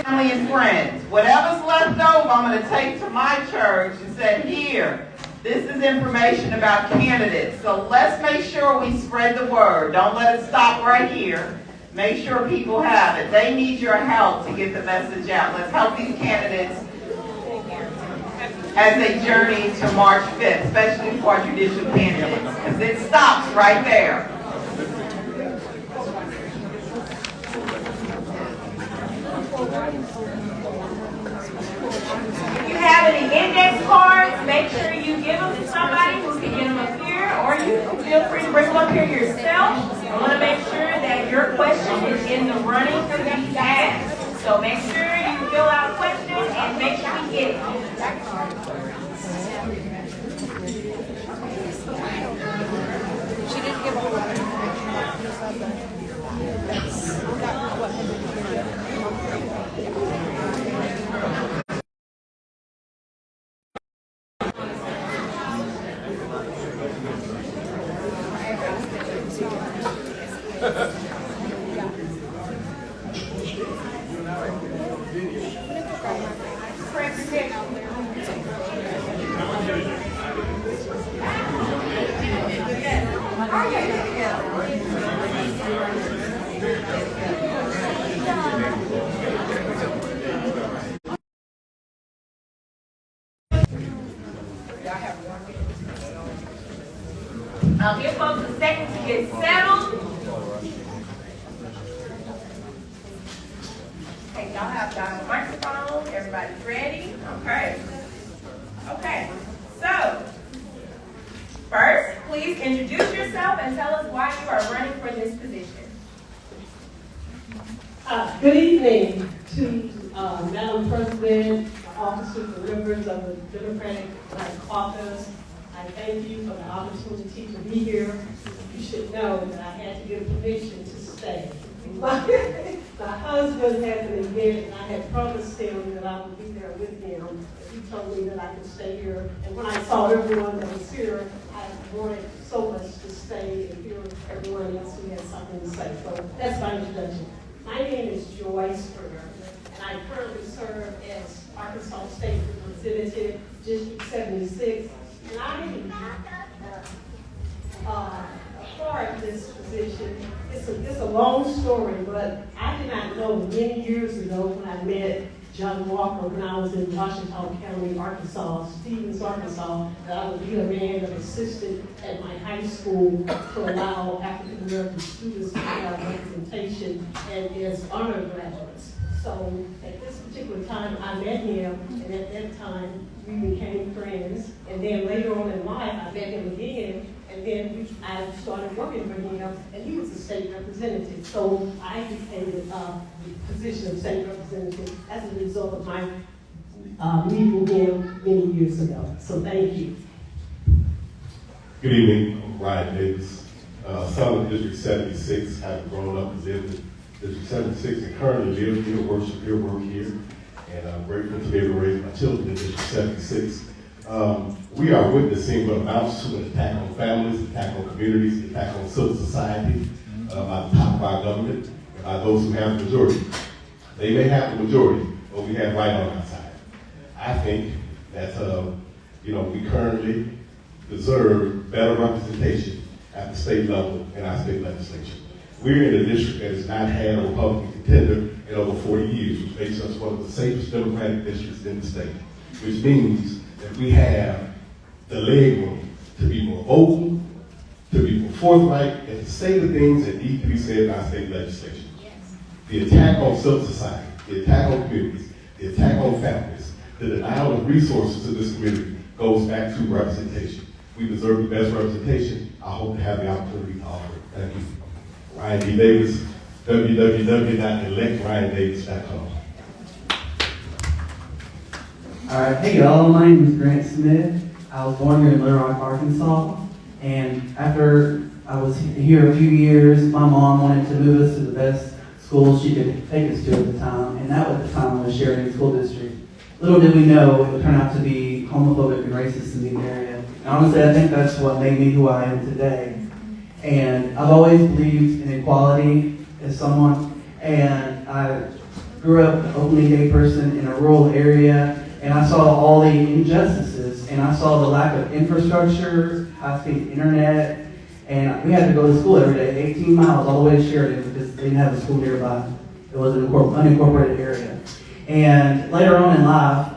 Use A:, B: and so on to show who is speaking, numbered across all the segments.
A: family and friends. Whatever's left over, I'm going to take to my church and say, here, this is information about candidates. So let's make sure we spread the word. Don't let it stop right here. Make sure people have it. They need your help to get the message out. Let's help these candidates as they journey to March 5th, especially for our judicial candidates, because it stops right there.
B: If you have any index cards, make sure you give them to somebody who can get them up here, or you can feel free to bring them up here yourself. I want to make sure that your question is in the running to be asked. So make sure you fill out a question and make sure we get it.
C: She didn't give a
B: I'll give folks a second to get settled. Okay, y'all have y'all microphone. Everybody's ready? Okay. Okay. So, first, please introduce yourself and tell us why you are running for this position.
D: Good evening to Madam President, officers and members of the Democratic Caucus. I thank you for the opportunity to be here. You should know that I had to get permission to stay. My husband had an event, and I had promised him that I would be there with him. He told me that I could stay here. And when I saw everyone that was here, I wanted so much to stay and hear everyone else who had something to say. So that's my introduction. My name is Joyce Berger, and I currently serve as Arkansas State Representative, District 76. And I'm a part of this position. It's a long story, but I did not know many years ago when I met John Walker when I was in Washington County, Arkansas, Stevens, Arkansas, that I would be a man of assistant at my high school to allow African American students to have representation and as honor graduates. So at this particular time, I met him, and at that time, we became friends. And then later on in life, I met him again, and then I started working for him, and he was a state representative. So I became the position of state representative as a result of my meeting him many years ago. So thank you.
E: Good evening, I'm Ryan Davis, son of District 76, having grown up and lived in District 76 and currently live here, worship here, work here, and I'm grateful to be able to raise my children in District 76. We are witnessing what amounts to an attack on families, attack on communities, attack on civil society by the top of our government, and by those who have the majority. They may have the majority, but we have right on our side. I think that we currently deserve better representation at the state level in our state legislature. We're in a district that has not had a Republican contender in over 40 years, which makes us one of the safest Democratic districts in the state, which means that we have the leg room to be more vocal, to be more forthright, and to say the things that need to be said in our state legislation. Yes. The attack on civil society, the attack on communities, the attack on families, the denial of resources to this community goes back to representation. We deserve the best representation. I hope to have the opportunity to offer it. Thank you. Ryan D. Davis, www.electryandavis.com.
F: All right, hey y'all, my name is Grant Smith. I was born here in Little Rock, Arkansas, and after I was here a few years, my mom wanted to move us to the best school she could take us to at the time, and that at the time was Sheridan School District. Little did we know it would turn out to be homophobic and racist in the area. And honestly, I think that's what made me who I am today. And I've always believed in equality as someone, and grew up an openly gay person in a rural area, and I saw all the injustices, and I saw the lack of infrastructure, high-speed internet, and we had to go to school every day, 18 miles all the way to Sheridan because they didn't have a school nearby. It was an unincorporated area. And later on in life,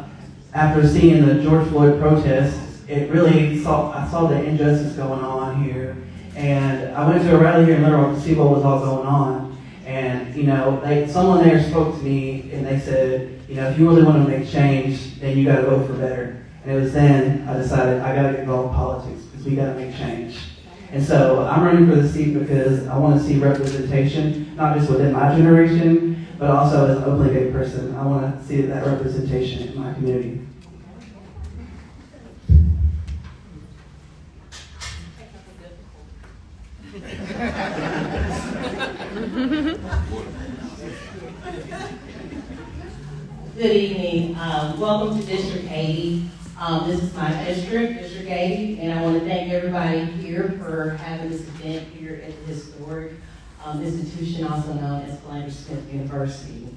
F: after seeing the George Floyd protests, I saw the injustice going on here. And I went to a rally here in Little Rock to see what was all going on. And, someone there spoke to me and they said, if you really want to make change, then you got to vote for better. And it was then I decided I got to get involved in politics because we got to make change. And so I'm running for the seat because I want to see representation, not just within my generation, but also as an openly gay person. I want to see that representation in my community.
G: Good evening. Welcome to District 80. This is my district, District 80, and I want to thank everybody here for having this event here at the historic institution, also known as Philander Smith University.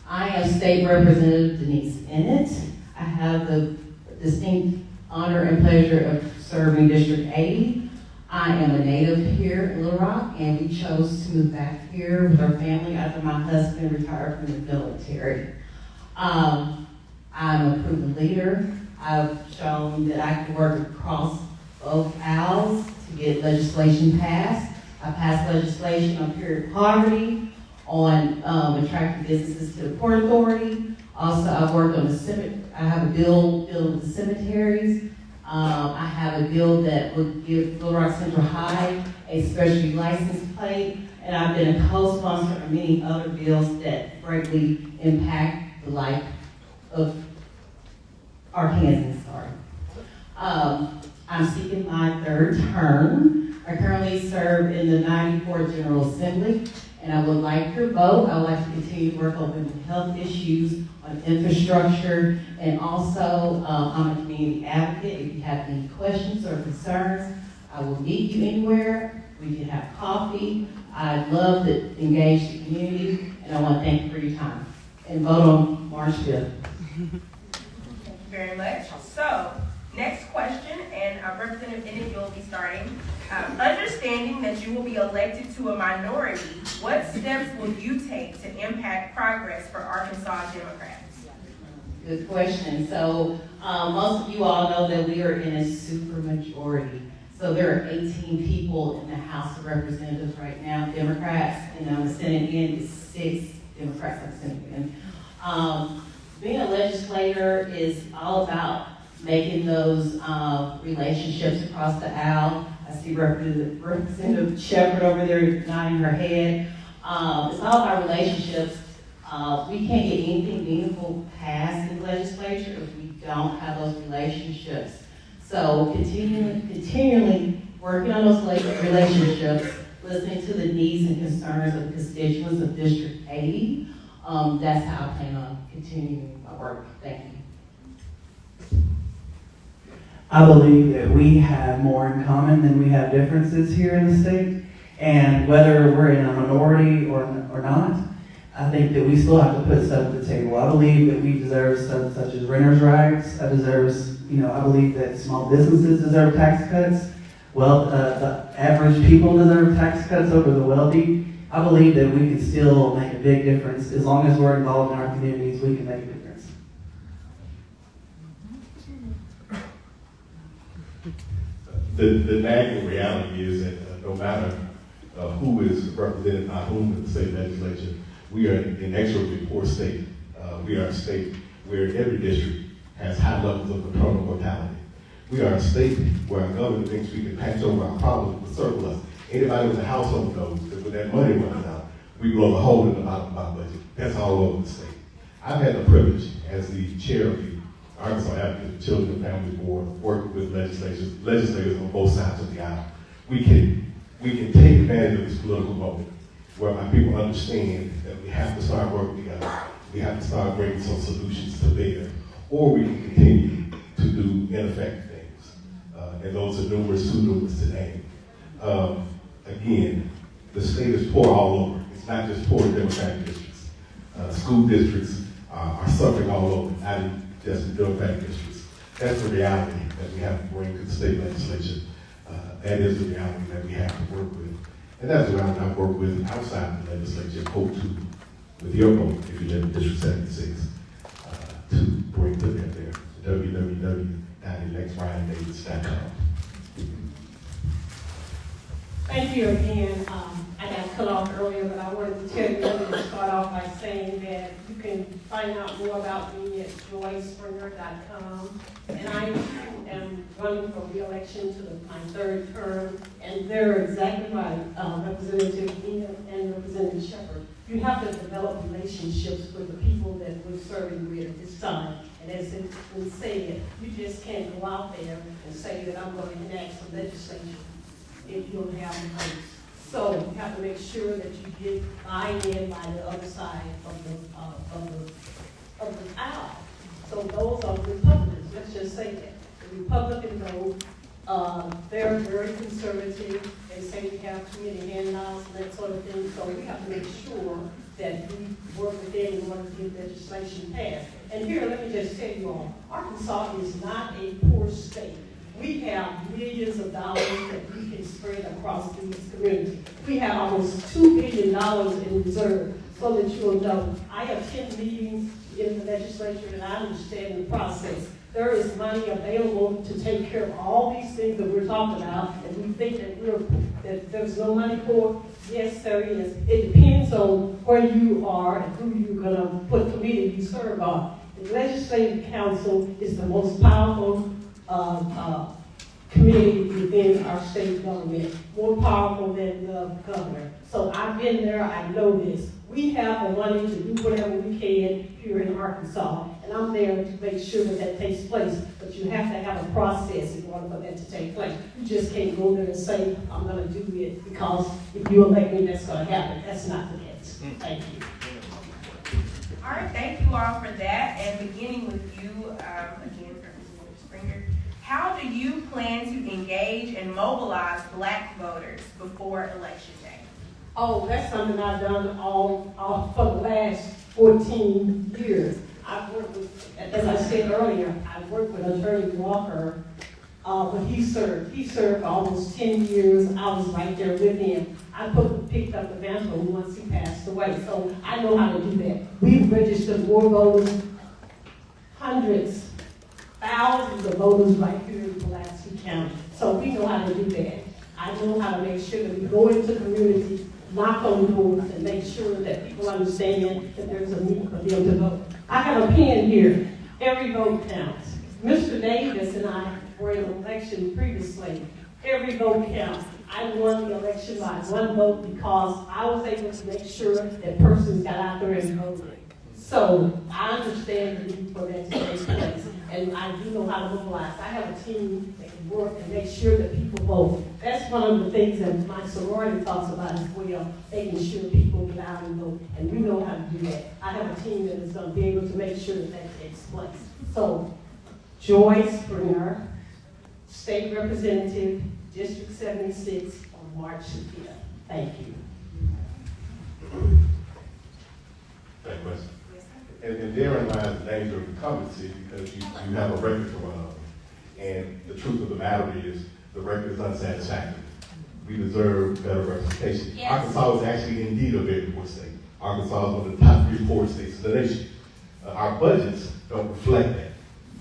G: I am State Representative Denise Ennett. I have the distinct honor and pleasure of serving District 80. I am a native here in Little Rock, and we chose to move back here with our family after my husband retired from the military. I'm a proven leader. I've shown that I can work across both aisles to get legislation passed. I passed legislation on period poverty, on attracting businesses to the Port Authority. Also, I've worked on I have a bill with the cemeteries. I have a bill that would give Little Rock Central High a specialty license plate, and I've been a co-sponsor of many other bills that greatly impact the life of Arkansans. I'm seeking my third term. I currently serve in the 94th General Assembly, and I would like your vote. I would like to continue to work on mental health issues, on infrastructure, and also I'm a community advocate. If you have any questions or concerns, I will meet you anywhere. We can have coffee. I'd love to engage the community, and I want to thank you for your time. And vote on March 5th.
B: Thank you very much. So, next question, and Representative Ennett, you'll be starting. Understanding that you will be elected to a minority, what steps will you take to impact progress for Arkansas Democrats?
G: Good question. So, most of you all know that we are in a supermajority. So there are 18 people in the House of Representatives right now, Democrats, and on the Senate end is 6 Democrats on the Senate end. Being a legislator is all about making those relationships across the aisle. I see Representative Shepherd over there nodding her head. It's all about relationships. We can't get anything meaningful passed in the legislature if we don't have those relationships. So continually working on those relationships, listening to the needs and concerns of the constituents of District 80. That's how I plan on continuing my work. Thank you.
F: I believe that we have more in common than we have differences here in the state. And whether we're in a minority or not, I think that we still have to put stuff at the table. I believe that we deserve stuff such as renters' rights. I believe that small businesses deserve tax cuts. Well, the average people deserve tax cuts over the wealthy. I believe that we can still make a big difference. As long as we're involved in our communities, we can make a difference.
E: The nagging reality is that no matter who is represented by whom in the state legislature, we are an inexorably poor state. We are a state where every district has high levels of maternal mortality. We are a state where our government thinks we can patch over our problems with surplus. Anybody with a household knows that when that money runs out, we blow a hole in the bottom of our budget. That's all over the state. I've had the privilege as the chair of the Arkansas Advocate Children and Family Board, working with legislators on both sides of the aisle. We can take advantage of this political moment where my people understand that we have to start working together. We have to start bringing some solutions to bear, or we can continue to do ineffective things. And those are numerous, too numerous to name. Again, the state is poor all over. It's not just poor in Democratic districts. school districts are suffering all over, not just in Democratic districts. That's the reality that we have to bring to the state legislature. That is the reality that we have to work with. And that's the reality I've worked with outside the legislature, hope to, with your vote, if you live in District 76, to bring to them there, www.electriondavis.com.
D: Thank you again. I got cut off earlier, but I wanted to tell you, let me start off by saying that you can find out more about me at joyspringer.com. And I am running for re-election to my third term, and they're exactly right, Representative Ian and Representative Shepherd. You have to develop relationships with the people that we're serving with at this time. And as it's been said, you just can't go out there and say that I'm going to enact some legislation if you don't have the votes. So you have to make sure that you get buy-in by the other side of the aisle. So those are Republicans. Let's just say that the Republican vote, they're very conservative. They say we have too many handouts and that sort of thing. So we have to make sure that we work with them in order to get legislation passed. And here, let me just tell you all, Arkansas is not a poor state. We have millions of dollars that we can spread across these communities. We have almost $2 billion in reserve, so that you'll know. I attend meetings in the legislature and I understand the process. There is money available to take care of all these things that we're talking about, and we think that there's no money for. Yes, there is. It depends on where you are and who you're going to put committee you serve on. The Legislative Council is the most powerful committee within our state government, more powerful than the governor. So I've been there, I know this. We have the money to do whatever we can here in Arkansas, and I'm there to make sure that that takes place. But you have to have a process in order for that to take place. You just can't go there and say, I'm going to do it because if you elect me, that's going to happen. That's not the case. Thank you.
B: All right, thank you all for that. And beginning with you, again, for Mr. Springer, how do you plan to engage and mobilize Black voters before Election Day?
D: Oh, that's something I've done all for the last 14 years. I've worked with, as I said earlier, I've worked with Attorney Walker when he served. He served almost 10 years. I was right there with him. I picked up the mantle once he passed away, so I know how to do that. We've registered more voters, hundreds, thousands of voters right here in Pulaski County. So we know how to do that. I know how to make sure that we go into communities, knock on doors, and make sure that people understand that there's a need for them to vote. I have a pen here. Every vote counts. Mr. Davis and I were in an election previously. Every vote counts. I won the election by one vote because I was able to make sure that persons got out there and voted. So I understand the need for that to take place. And I do know how to mobilize. I have a team that can work and make sure that people vote. That's one of the things that my sorority talks about as well, making sure people get out and vote. And we know how to do that. I have a team that is going to be able to make sure that that takes place. So, Joy Springer, State Representative, District 76, on March 5th. Thank you.
E: Thank you, Wes. And therein lies the danger of incumbency because you have a record to run on. And the truth of the matter is the record is unsatisfactory. We deserve better representation. Yes. Arkansas is actually indeed a very poor state. Arkansas is one of the top 3 poor states in the nation. Our budgets don't reflect that.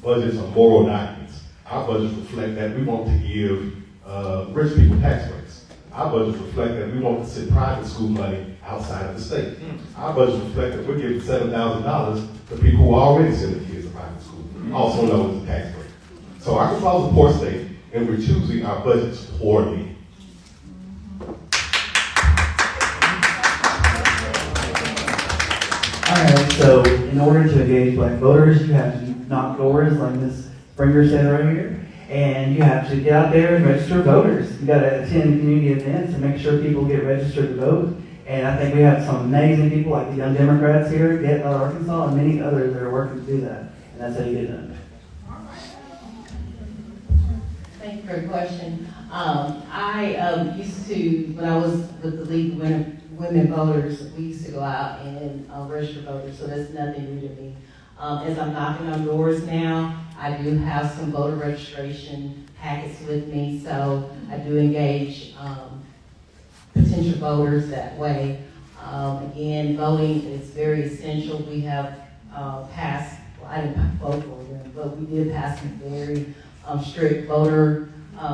E: Budgets are moral documents. Our budgets reflect that we want to give rich people tax breaks. Our budgets reflect that we want to send private school money outside of the state. Our budgets reflect that we're giving $7,000 to people who are already sending kids to private school, also known as a tax break. So Arkansas is a poor state, and we're choosing our budgets poorly.
F: Alright, so in order to engage Black voters, you have to knock doors like Ms. Springer said right here. And you have to get out there and register voters. You got to attend community events and make sure people get registered to vote. And I think we have some amazing people like the Young Democrats here at Arkansas and many others that are working to do that. And that's how you get it done.
G: Thank you for the question. I used to, when I was with the League of women voters, we used to go out and register voters, so that's nothing new to me. As I'm knocking on doors now, I do have some voter registration packets with me, so I do engage potential voters that way. Again, voting is very essential. We have passed, well, I didn't vote for them, but we did pass some very strict voter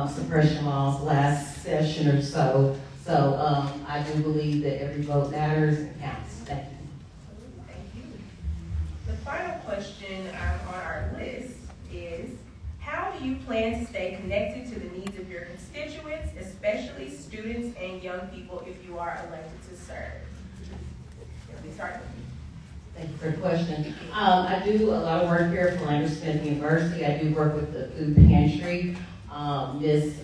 G: suppression laws last session or so. So I do believe that every vote matters and counts. Thank you.
B: Thank you. The final question on our list is, how do you plan to stay connected to the needs of your constituents, especially students and young people, if you are elected to serve? Let me start with you.
G: Thank you for the question. I do a lot of work here at Philander Smith University. I do work with the food pantry. Miss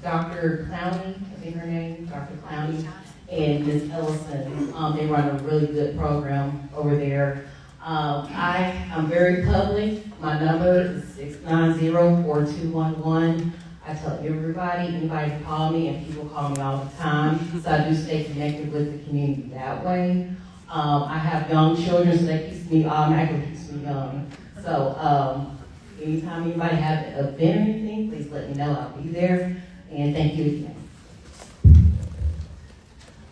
G: Dr. Clowney, I think her name, Dr. Clowney, and Miss Ellison, they run a really good program over there. I'm very public. My number is 690-4211. I tell everybody, anybody can call me, and people call me all the time. So I do stay connected with the community that way. I have young children, so that keeps me automatically keeps me young. So anytime anybody have an event or anything, please let me know. I'll be there. And thank you again.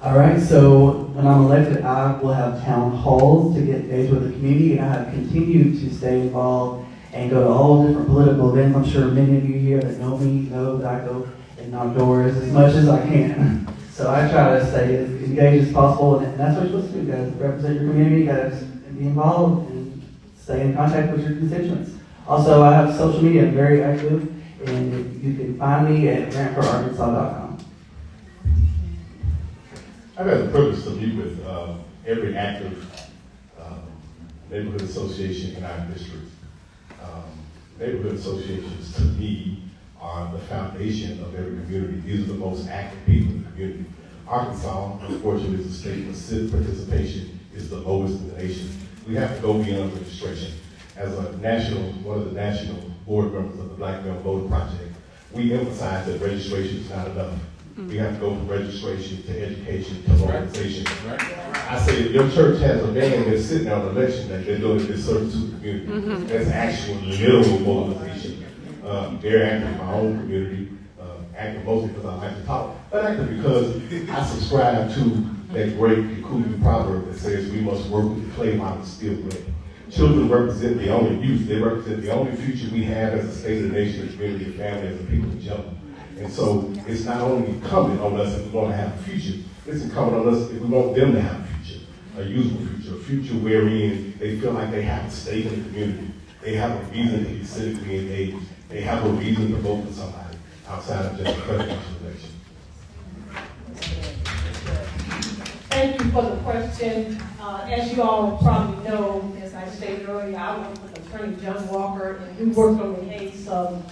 F: All right, so when I'm elected, I will have town halls to get engaged with the community, and I have continued to stay involved and go to all different political events. I'm sure many of you here that know me know that I go and knock doors as much as I can. So I try to stay as engaged as possible, and that's what you're supposed to do. You guys represent your community, you guys be involved and stay in contact with your constituents. Also, I have social media, I'm very active, and you can find me at grantforarkansas.com.
E: I've had the privilege to meet with every active neighborhood association in our district. Neighborhood associations, to me, are the foundation of every community. These are the most active people in the community. Arkansas, unfortunately, is a state where civic participation is the lowest in the nation. We have to go beyond registration. As one of the national board members of the Black Male Voter Project, we emphasize that registration is not enough. We have to go from registration to education to mobilization. I say if your church has a man that's sitting on election day, they're doing a disservice to the community. That's actual literal mobilization. Very active in my own community, active mostly because I like to talk, but active because I subscribe to that great Kikuyu proverb that says we must work with the clay while it's still wet. Children represent the only youth. They represent the only future we have as a state of the nation, as a community, as a family, as a people in general. And so it's not only incumbent on us if we want to have a future, it's incumbent on us if we want them to have a future, a usable future, a future wherein they feel like they have a stake in the community. They have a reason to be civically engaged. They have a reason to vote for somebody outside of just a presidential election.
D: Thank you for the question. As you all probably know, as I stated earlier, I work with Attorney John Walker, and we worked on the case of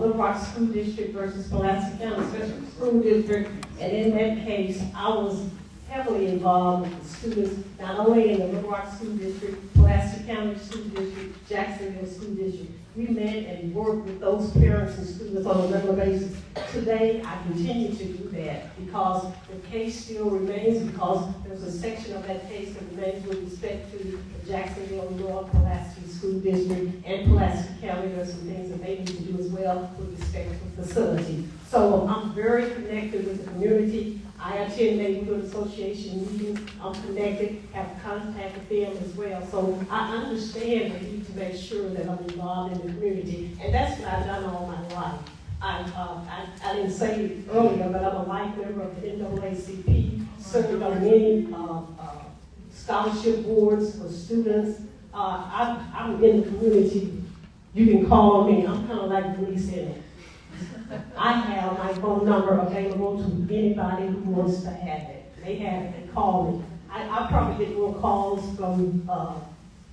D: Little Rock School District versus Pulaski County Special School District. And in that case, I was heavily involved with the students, not only in the Little Rock School District, Pulaski County School District, Jacksonville School District. We met and worked with those parents and students on a regular basis. Today, I continue to do that because the case still remains, because there's a section of that case that remains with respect to the Jacksonville, North Pulaski School District and Pulaski County. There's some things that they need to do as well with respect to the facility. So I'm very connected with the community. I attend neighborhood association meetings. I'm connected, have contact with them as well. So I understand the need to make sure that I'm involved in the community, and that's what I've done all my life. I didn't say it earlier, but I'm a life member of the NAACP, served on many scholarship boards for students. I'm in the community. You can call me. I'm kind of like Denise in it. I have my phone number available to anybody who wants to have it. They have it. They call me. I probably get more calls from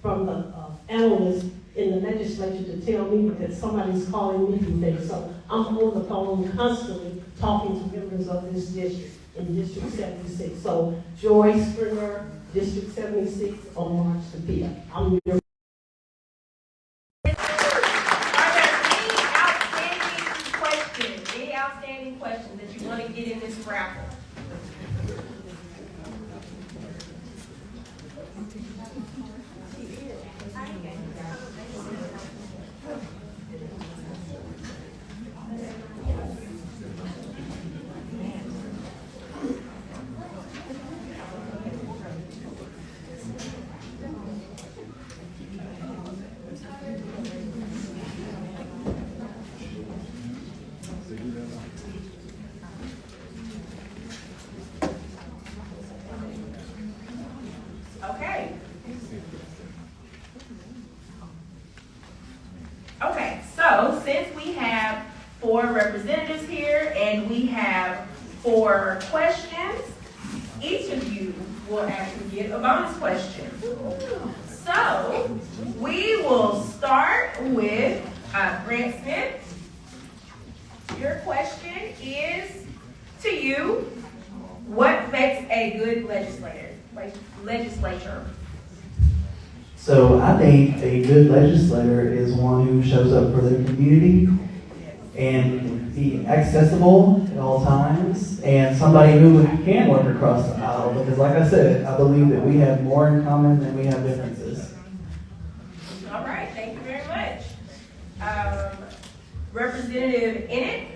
D: the analysts in the legislature to tell me that somebody's calling me today. So I'm on the phone constantly talking to members of this district in District 76. So Joy Springer, District 76 on March the 5th. I'm your
B: Any outstanding questions that you want to get in this raffle? So since we have 4 representatives here and we have 4 questions, each of you will actually get a bonus question. So we will start with Grant Smith. Your question is to you: what makes a good legislator?
F: So I think a good legislator is one who shows up for their community and be accessible at all times, and somebody who can work across the aisle, because like I said, I believe that we have more in common than we have differences.
B: All right, thank you very much. Representative Enid.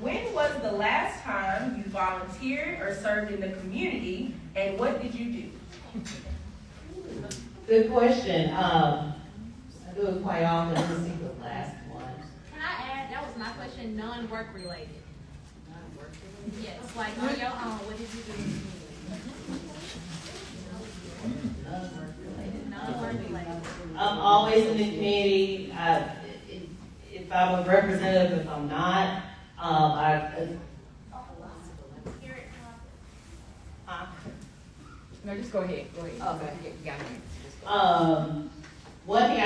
B: When was the last time you volunteered or served in the community, and what did you do?
G: Good question. I do it quite often. Let's see the last one.
C: Can I add, that was my question, non-work related. Non-work related? Yes, like on your own, what did you do?
G: Non-work related.
C: Non-work related.
G: I'm always in the community. If I'm a representative, if I'm not,
H: No, just go ahead. Go ahead.
G: Okay.
H: You got it.
G: One thing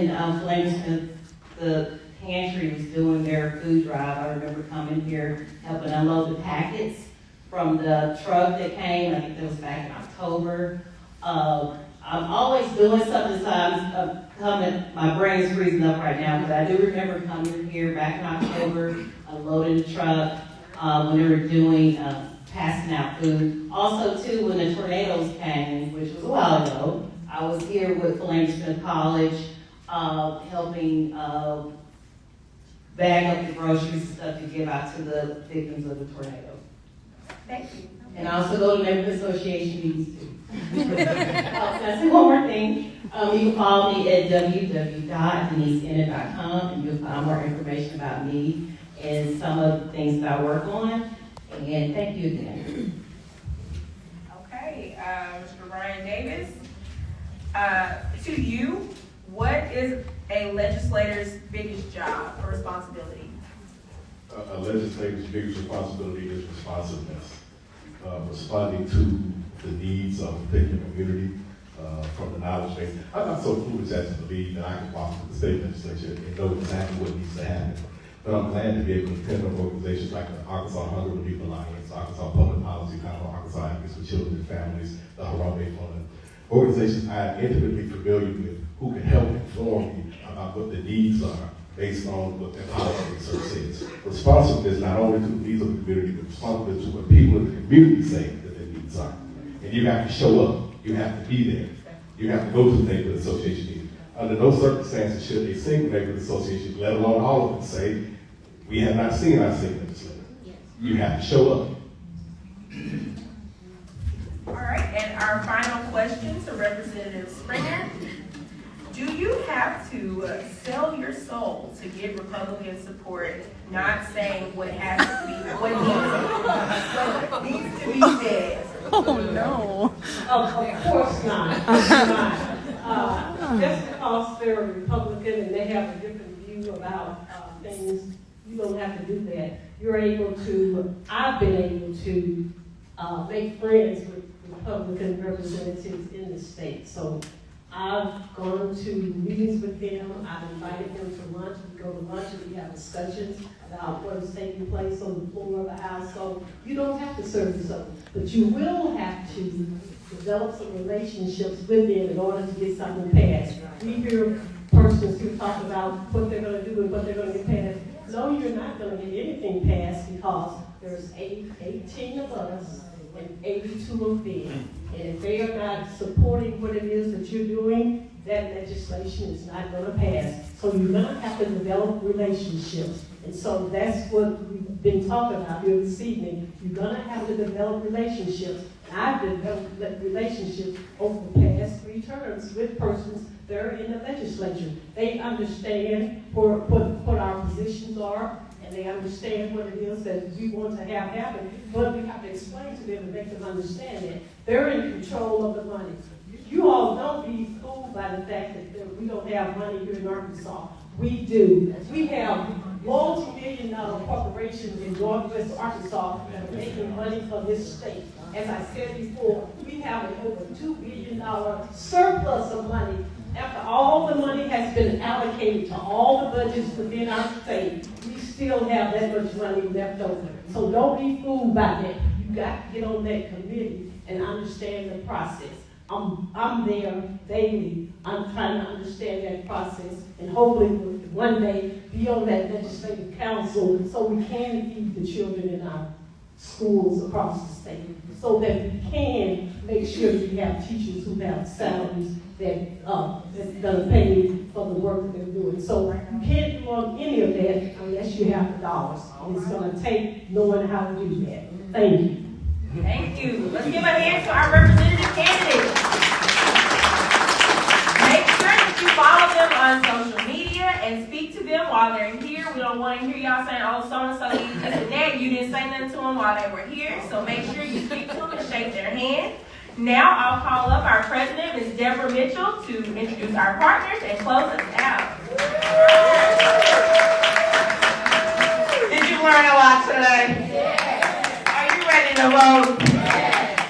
G: when Flames, the pantry was doing their food drive, I remember coming here, helping unload the packets from the truck that came. I think that was back in October. I'm always doing something. My brain is freezing up right now, but I do remember coming here back in October, unloading the truck, when they were doing passing out food. Also, too, when the tornadoes came, which was a while ago, I was here with Pulaski College, helping bag up the groceries and stuff to give out to the victims of the tornado.
B: Thank you.
G: And I also go to neighborhood association meetings too. Can I say one more thing? You can follow me at www.deniseenid.com and you'll find more information about me and some of the things that I work on. And thank you again.
B: Okay, Mr. Ryan Davis. To you, what is a legislator's biggest job or responsibility?
E: A legislator's biggest responsibility is responsiveness, responding to the needs of a particular community from the knowledge base. I'm not so foolish as to believe that I can walk to the state legislature and know exactly what needs to happen. But I'm glad to be able to depend on organizations like the Arkansas Hunger Relief Alliance, Arkansas Public Policy Panel, Arkansas Advocates for Children and Families, the Harambe Fund, organizations I'm intimately familiar with who can help inform me about what the needs are based on what their policy research says. Responsiveness not only to the needs of the community, but responsiveness to what people in the community say that their needs are. And you have to show up. You have to be there. You have to go to the neighborhood association meeting. Under no circumstances should a single neighborhood association, let alone all of them, say, we have not seen our state legislator. You have to show up.
B: All right, and our final question to Representative Springer. Do you have to sell your soul to get Republican support, not saying what has to be, what needs to be said?
D: Oh, no. Of course not. Just because they're a Republican and they have a different view about things, you don't have to do that. You're able to, I've been able to make friends with Republican representatives in the state. So I've gone to meetings with them. I've invited them to lunch. We go to lunch and we have discussions about what is taking place on the floor of the House. So you don't have to serve yourself, but you will have to develop some relationships with them in order to get something passed. We hear persons who talk about what they're going to do and what they're going to get passed. No, you're not going to get anything passed because there's 18 of us and 82 of them. And if they are not supporting what it is that you're doing, that legislation is not going to pass. So you're going to have to develop relationships. And so that's what we've been talking about here this evening. You're going to have to develop relationships. And I've developed relationships over the past 3 terms with persons that are in the legislature. They understand what our positions are, and they understand what it is that we want to have happen. But we have to explain to them and make them understand that they're in control of the money. You you all don't be fooled by the fact that we don't have money here in Arkansas. We do. We have multi-million-dollar corporations in Northwest Arkansas that are making money for this state. As I said before, we have an over $2 billion surplus of money. After all the money has been allocated to all the budgets within our state, we still have that much money left over. So don't be fooled by that. You got to get on that committee and understand the process. I'm there daily. I'm trying to understand that process, and hopefully one day be on that legislative council so we can feed the children in our schools across the state, so that we can make sure we have teachers who have salaries that's gonna pay for the work that they're doing. So you can't do any of that unless you have the dollars, and it's gonna take knowing how to do that. Thank you.
B: Thank you. Let's give a hand to our representative candidates. Make sure that you follow them on social media and speak to them while they're here. We don't want to hear y'all saying, oh, so-and-so, you did this and that. You didn't say nothing to them while they were here. So make sure you speak to them and shake their hand. Now I'll call up our president, Ms. Deborah Mitchell, to introduce our partners and close us out.
A: Did you learn a lot today? Ready to vote?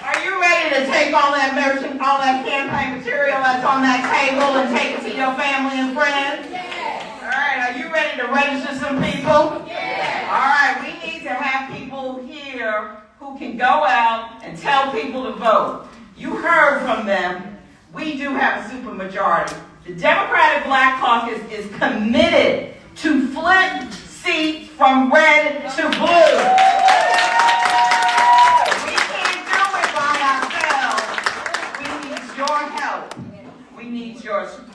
A: Are you ready to take all that campaign material that's on that table and take it to your family and friends? All right, are you ready to register some people? All right, we need to have people here who can go out and tell people to vote. You heard from them. We do have a supermajority. The Democratic Black Caucus is committed to flip seats from red to blue.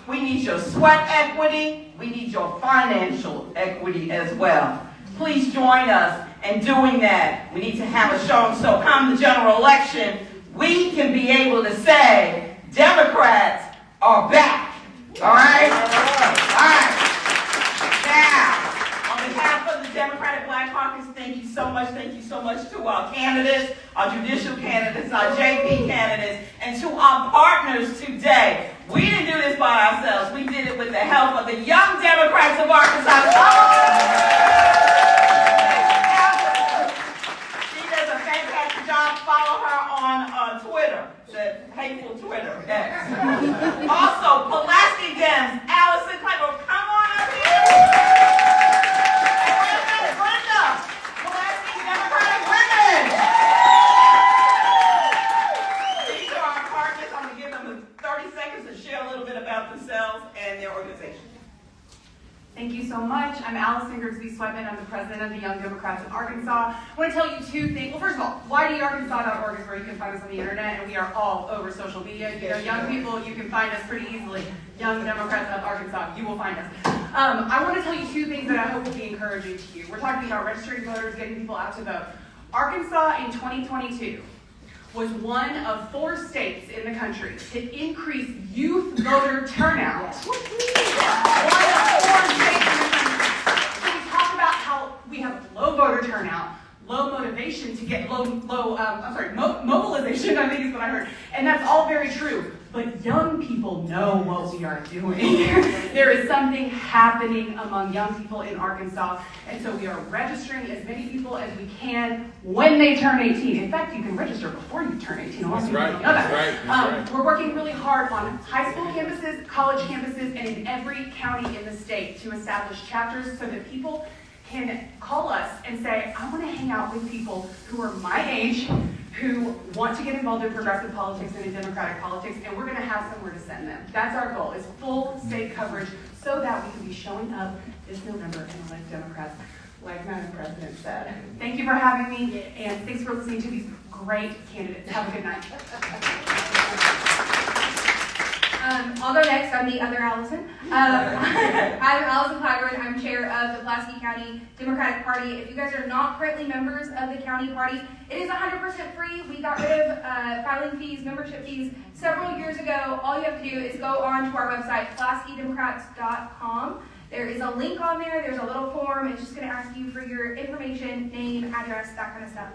A: We need your sweat equity. We need your financial equity as well. Please join us in doing that. We need to have a show, so come the general election, we can be able to say, Democrats are back. All right? All right. Now, on behalf of the Democratic Black Caucus, thank you so much to our candidates, our judicial candidates, our JP candidates, and to our partners today. We didn't do this by ourselves. We did it with the help of the Young Democrats of Arkansas. She does a fantastic job. Follow her on Twitter, the hateful Twitter. Yes. Also, Pulaski Dems, Allison Claiborne, come on up here. And wait a minute, Brenda, Pulaski Democratic Women. These are our partners. I'm going to give them 30 seconds to share a little bit about themselves and their organization.
I: Thank you so much. I'm Allison Grigsby-Sweatman. I'm the president of the Young Democrats of Arkansas. I want to tell you two things. Well, first of all, YDArkansas.org is where you can find us on the internet, and we are all over social media. You know, young people, you can find us pretty easily. Young Democrats of Arkansas, you will find us. I want to tell you two things that I hope will be encouraging to you. We're talking about registering voters, getting people out to vote. Arkansas in 2022 was one of 4 states in the country to increase youth voter turnout. One of 4 states in the country. So we talk about how we have low voter turnout, low motivation to get mobilization, I think is what I heard. And that's all very true. But young people know what we are doing. There is something happening among young people in Arkansas, and so we are registering as many people as we can when they turn 18. In fact, you can register before you turn 18. That's right. We're working really hard on high school campuses, college campuses, and in every county in the state to establish chapters so that people can call us and say, I want to hang out with people who are my age, who want to get involved in progressive politics and in democratic politics, and we're going to have somewhere to send them. That's our goal, is full state coverage so that we can be showing up this November and elect Democrats, like Madam President said. Thank you for having me, and thanks for listening to these great candidates. Have a good night.
J: I'll go next. I'm the other Allison. I'm Allison Claiborne. I'm chair of the Pulaski County Democratic Party. If you guys are not currently members of the county party, it is 100% free. We got rid of filing fees, membership fees several years ago. All you have to do is go on to our website, PulaskiDemocrats.com. There is a link on there. There's a little form. It's just going to ask you for your information, name, address, that kind of stuff.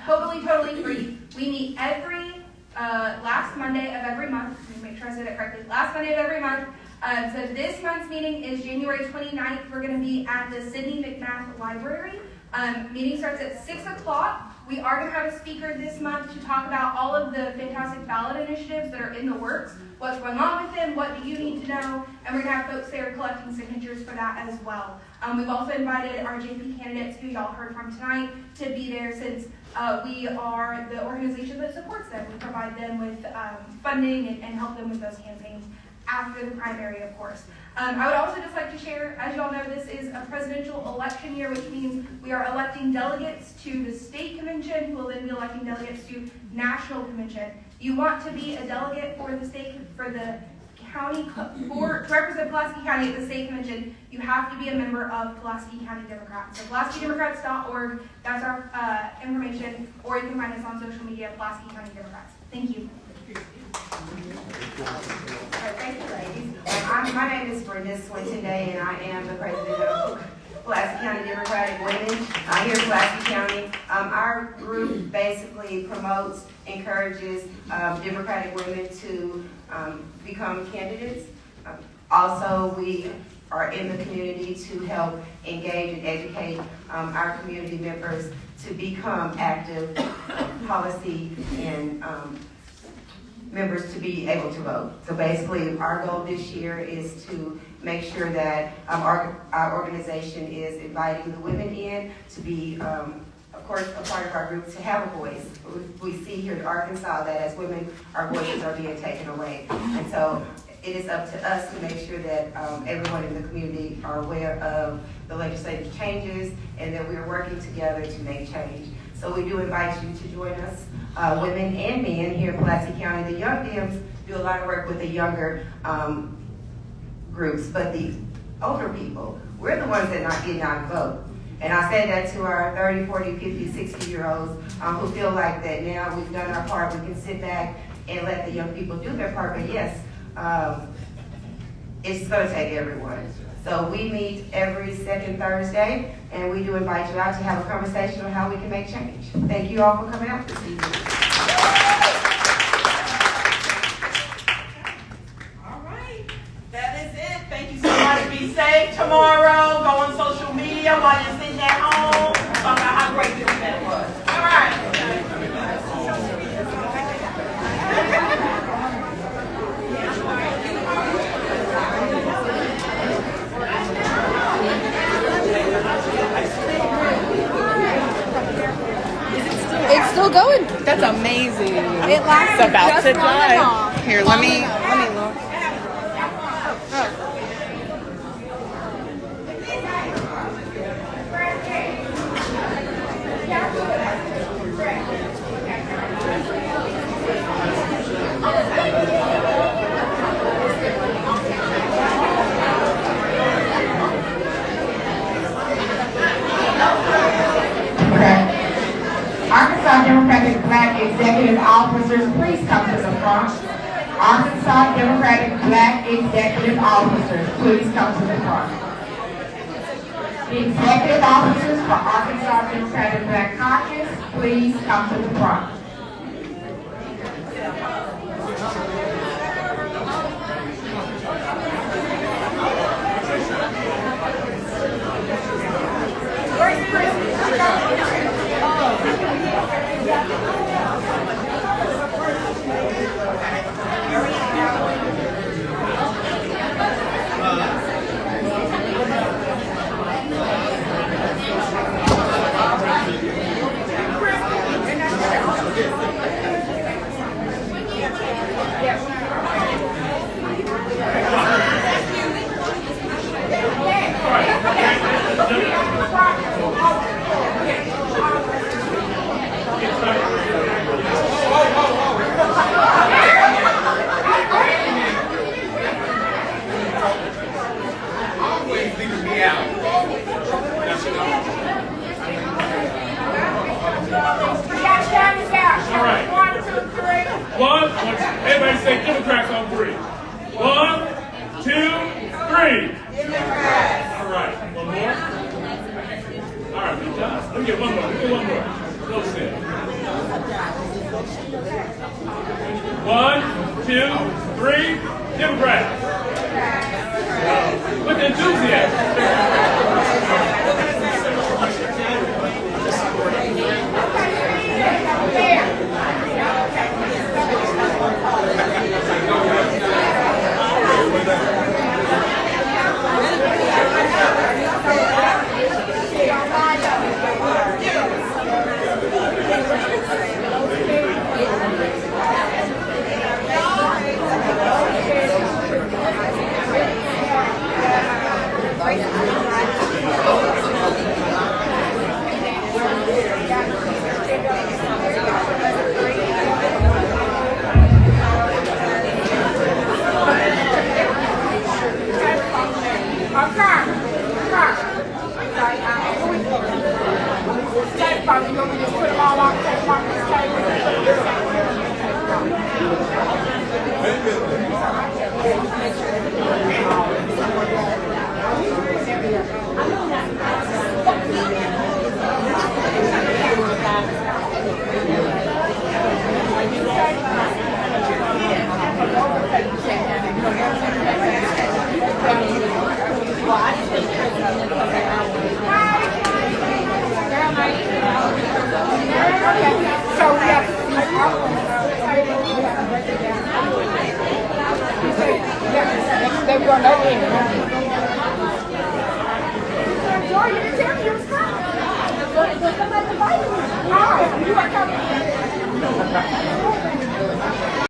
J: Totally free. We meet every last Monday of every month. Let me make sure I said it correctly. Last Monday of every month. So this month's meeting is January 29th. We're going to be at the Sidney McMath Library. Meeting starts at 6 o'clock. We are going to have a speaker this month to talk about all of the fantastic ballot initiatives that are in the works, what's going on with them, what do you need to know, and we're going to have folks there collecting signatures for that as well. We've also invited our JP candidates, who y'all heard from tonight, to be there since we are the organization that supports them. We provide them with funding and help them with those campaigns after the primary, of course. I would also just like to share, as you all know, this is a presidential election year, which means we are electing delegates to the state convention, who will then be electing delegates to national convention. You want to be a delegate for the state, for the county, to represent Pulaski County at the state convention, you have to be a member of Pulaski County Democrats. So PulaskiDemocrats.org, that's our information, or you can find us on social media, Pulaski County Democrats. Thank you.
K: Thank you, ladies. My name is Brenda Swinton Day, and I am the president of Pulaski County Democratic Women here in Pulaski County. Our group basically promotes, encourages Democratic women to become candidates. Also, we are in the community to help engage and educate our community members to become active policy and members to be able to vote. So basically, our goal this year is to make sure that our organization is inviting the women in to be, of course, a part of our group, to have a voice. We see here in Arkansas that as women, our voices are being taken away. And so it is up to us to make sure that everyone in the community are aware of the legislative changes and that we are working together to make change. So we do invite you to join us, women and men here in Pulaski County. The Young Dems do a lot of work with the younger groups, but the older people, we're the ones that not getting out and vote. And I say that to our 30, 40, 50, 60-year-olds who feel like that now we've done our part, we can sit back and let the young people do their part. But yes, it's going to take everyone. So we meet every second Thursday, and we do invite you out to have a conversation on how we can make change. Thank you all for coming out this evening.
A: All right, that is it. Thank you so much. Be safe tomorrow. Go on social media while you're sitting at home. Talk about how great this event was. All right.
L: It's still going.
M: That's amazing.
L: It lasts
M: It's about
L: just
M: to
L: long
M: die.
L: enough.
M: Here, let me look.
N: Arkansas Democratic Black Executive Officers, please come to the front. Arkansas Democratic Black Executive Officers, please come to the front. The executive officers for Arkansas Democratic Black Caucus, please come to the front. All right.
O: 1, 2, 3, Democrat. With enthusiasm.
N: They're going over here.